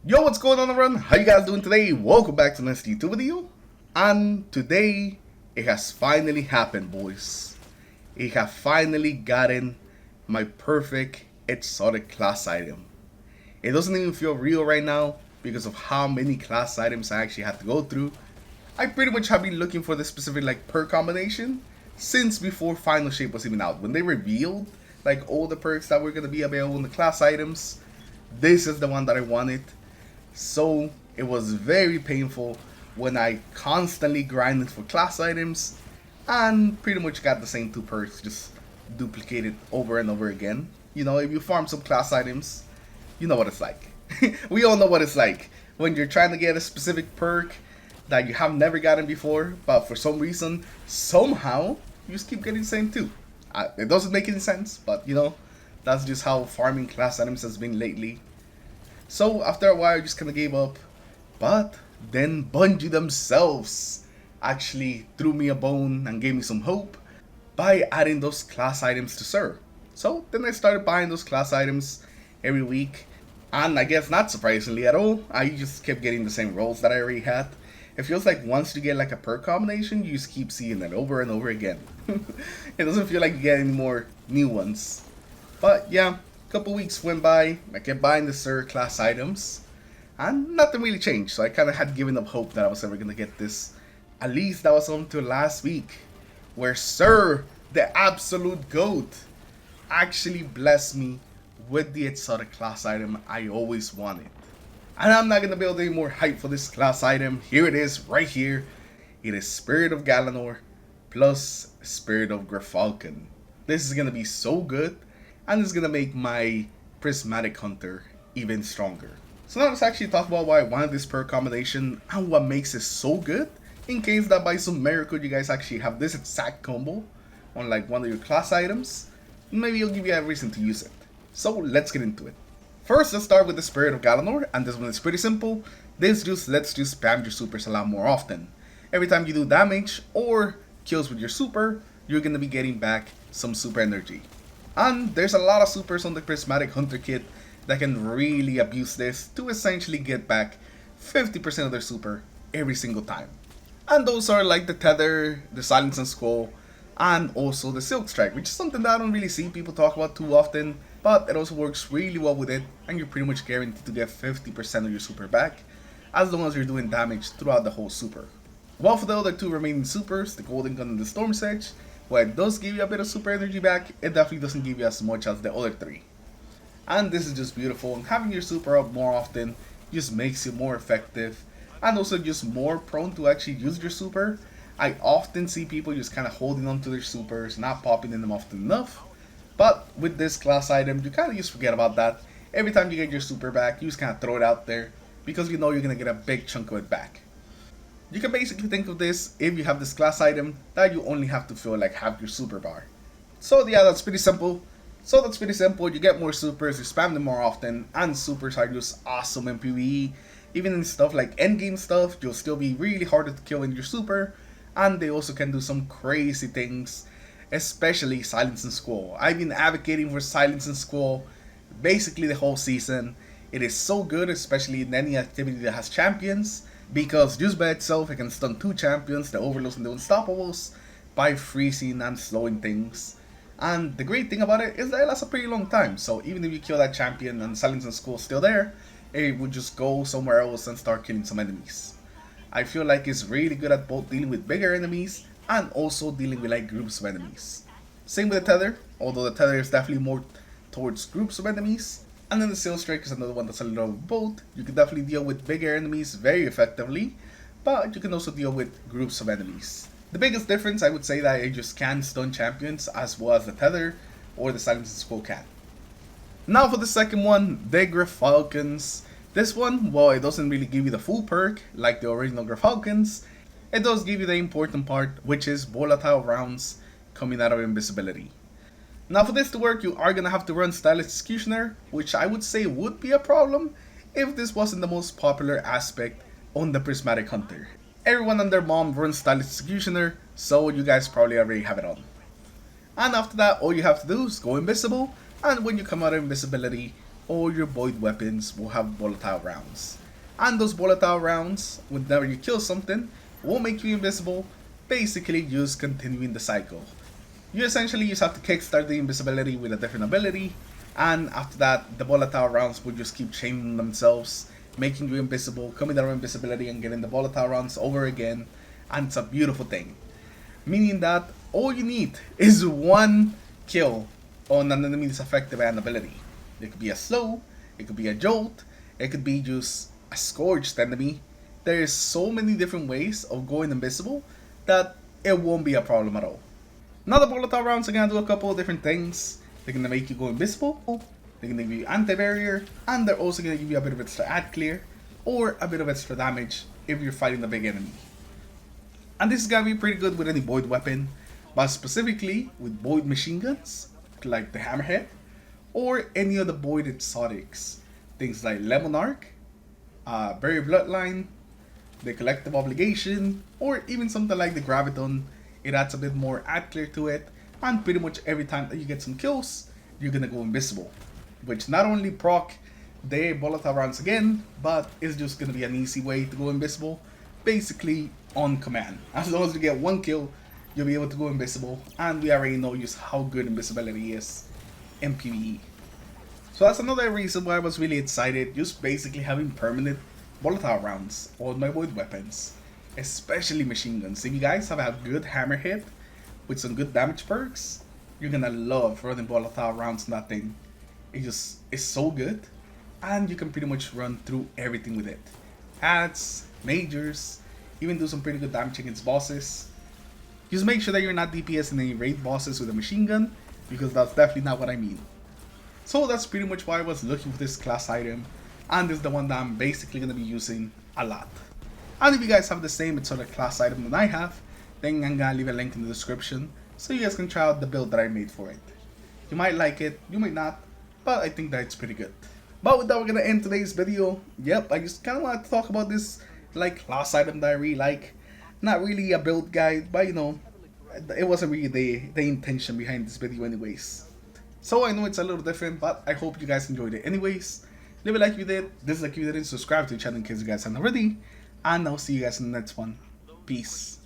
Yo, what's going on everyone? How you guys doing today? Welcome back to the next YouTube video. And today, it has finally happened, boys. It has finally gotten my perfect exotic class item. It doesn't even feel real right now because of how many class items I actually had to go through. I pretty much have been looking for this specific perk combination since before Final Shape was even out. When they revealed all the perks that were going to be available in the class items, this is the one that I wanted. So it was very painful when I constantly grinded for class items and pretty much got the same two perks just duplicated over and over again. You know, if you farm some class items, you know what it's like. We all know what it's like when you're trying to get a specific perk that you have never gotten before, but for some reason, somehow, you just keep getting the same two. It doesn't make any sense, but you know, that's just how farming class items has been lately. So after a while, I just kind of gave up. But then Bungie themselves actually threw me a bone and gave me some hope by adding those class items to Sir. So then I started buying those class items every week. And I guess not surprisingly at all, I just kept getting the same rolls that I already had. It feels like once you get a perk combination, you just keep seeing it over and over again. It doesn't feel like you get any more new ones. But yeah, couple weeks went by, I kept buying the Sir class items, and nothing really changed, so I kind of had given up hope that I was ever going to get this. At least that was until last week, where Sir, the absolute GOAT, actually blessed me with the exotic class item I always wanted. And I'm not going to build any more hype for this class item. Here it is, right here. It is Spirit of Galanor plus Spirit of Grafalcon. This is going to be so good, and it's gonna make my Prismatic Hunter even stronger. So now let's actually talk about why I wanted this perk combination and what makes it so good. In case that by some miracle you guys actually have this exact combo on one of your class items, maybe it'll give you a reason to use it. So let's get into it. First, let's start with the Spirit of Galanor, and this one is pretty simple. This just lets you spam your supers a lot more often. Every time you do damage or kills with your super, you're gonna be getting back some super energy. And there's a lot of supers on the Prismatic Hunter kit that can really abuse this to essentially get back 50% of their super every single time. And those are like the Tether, the Silence and Scroll, and also the Silk Strike, which is something that I don't really see people talk about too often, but it also works really well with it, and you're pretty much guaranteed to get 50% of your super back, as long as you're doing damage throughout the whole super. While for the other two remaining supers, the Golden Gun and the Storm's Edge, while it does give you a bit of super energy back, it definitely doesn't give you as much as the other three. And this is just beautiful, and having your super up more often just makes you more effective, and also just more prone to actually use your super. I often see people just kind of holding on to their supers, not popping in them often enough, but with this class item, you kind of just forget about that. Every time you get your super back, you just kind of throw it out there, because you know you're going to get a big chunk of it back. You can basically think of this, if you have this class item, that you only have to fill half your super bar. So yeah, that's pretty simple. You get more supers, you spam them more often, and supers are just awesome in PvE. Even in stuff like endgame stuff, you'll still be really hard to kill in your super, and they also can do some crazy things, especially Silence and Scroll. I've been advocating for Silence and Scroll basically the whole season. It is so good, especially in any activity that has champions, because just by itself it can stun two champions, the Overlords and the Unstoppables, by freezing and slowing things. And the great thing about it is that it lasts a pretty long time, so even if you kill that champion and Silence and Skull still there, it would just go somewhere else and start killing some enemies. I feel like it's really good at both dealing with bigger enemies and also dealing with groups of enemies. Same with the Tether, although the Tether is definitely more towards groups of enemies. And then the Silk Strike is another one that's a little of both. You can definitely deal with bigger enemies very effectively, but you can also deal with groups of enemies. The biggest difference, I would say, that it just can stun champions as well as the Tether or the Silence and Scroll can. Now for the second one, the Grafalcons. This one, while it doesn't really give you the full perk like the original Grafalcons, it does give you the important part, which is volatile rounds coming out of invisibility. Now for this to work, you are going to have to run Stylist Executioner, which I would say would be a problem if this wasn't the most popular aspect on the Prismatic Hunter. Everyone and their mom runs Stylist Executioner, so you guys probably already have it on. And after that, all you have to do is go invisible, and when you come out of invisibility, all your void weapons will have volatile rounds. And those volatile rounds, whenever you kill something, will make you invisible, basically just continuing the cycle. You essentially just have to kickstart the invisibility with a different ability, and after that, the volatile rounds will just keep chaining themselves, making you invisible, coming down invisibility and getting the volatile rounds over again, and it's a beautiful thing. Meaning that all you need is one kill on an enemy's effective and ability. It could be a slow, it could be a jolt, it could be just a scorched enemy. There's so many different ways of going invisible that it won't be a problem at all. Now the volatile rounds are gonna do a couple of different things. They're gonna make you go invisible, they're gonna give you anti-barrier, and they're also gonna give you a bit of extra ad clear, or a bit of extra damage if you're fighting the big enemy. And this is gonna be pretty good with any void weapon, but specifically with void machine guns, like the Hammerhead, or any of the void exotics, things like Lemonarch, Barrier Bloodline, the Collective Obligation, or even something like the Graviton. It adds a bit more ad clear to it, and pretty much every time that you get some kills, you're gonna go invisible, which not only proc the volatile rounds again, but it's just gonna be an easy way to go invisible, basically on command. As long as you get one kill, you'll be able to go invisible, and we already know just how good invisibility is in PvE. So that's another reason why I was really excited, just basically having permanent volatile rounds on my void weapons, especially machine guns. If you guys have a good Hammerhead with some good damage perks, you're gonna love running volatile rounds on that thing. It just is so good, and you can pretty much run through everything with it. Ads, majors, even do some pretty good damage against bosses. Just make sure that you're not DPSing any raid bosses with a machine gun, because that's definitely not what I mean. So that's pretty much why I was looking for this class item, and this is the one that I'm basically going to be using a lot. And if you guys have the same sort of class item that I have, then I'm going to leave a link in the description so you guys can try out the build that I made for it. You might like it, you might not, but I think that it's pretty good. But with that, we're going to end today's video. Yep, I just kind of wanted to talk about this like class item that I really like. Not really a build guide, but you know, it wasn't really the intention behind this video anyways. So I know it's a little different, but I hope you guys enjoyed it anyways. Leave a like if you did, dislike if you didn't, subscribe to the channel in case you guys haven't already, and I'll see you guys in the next one. Peace.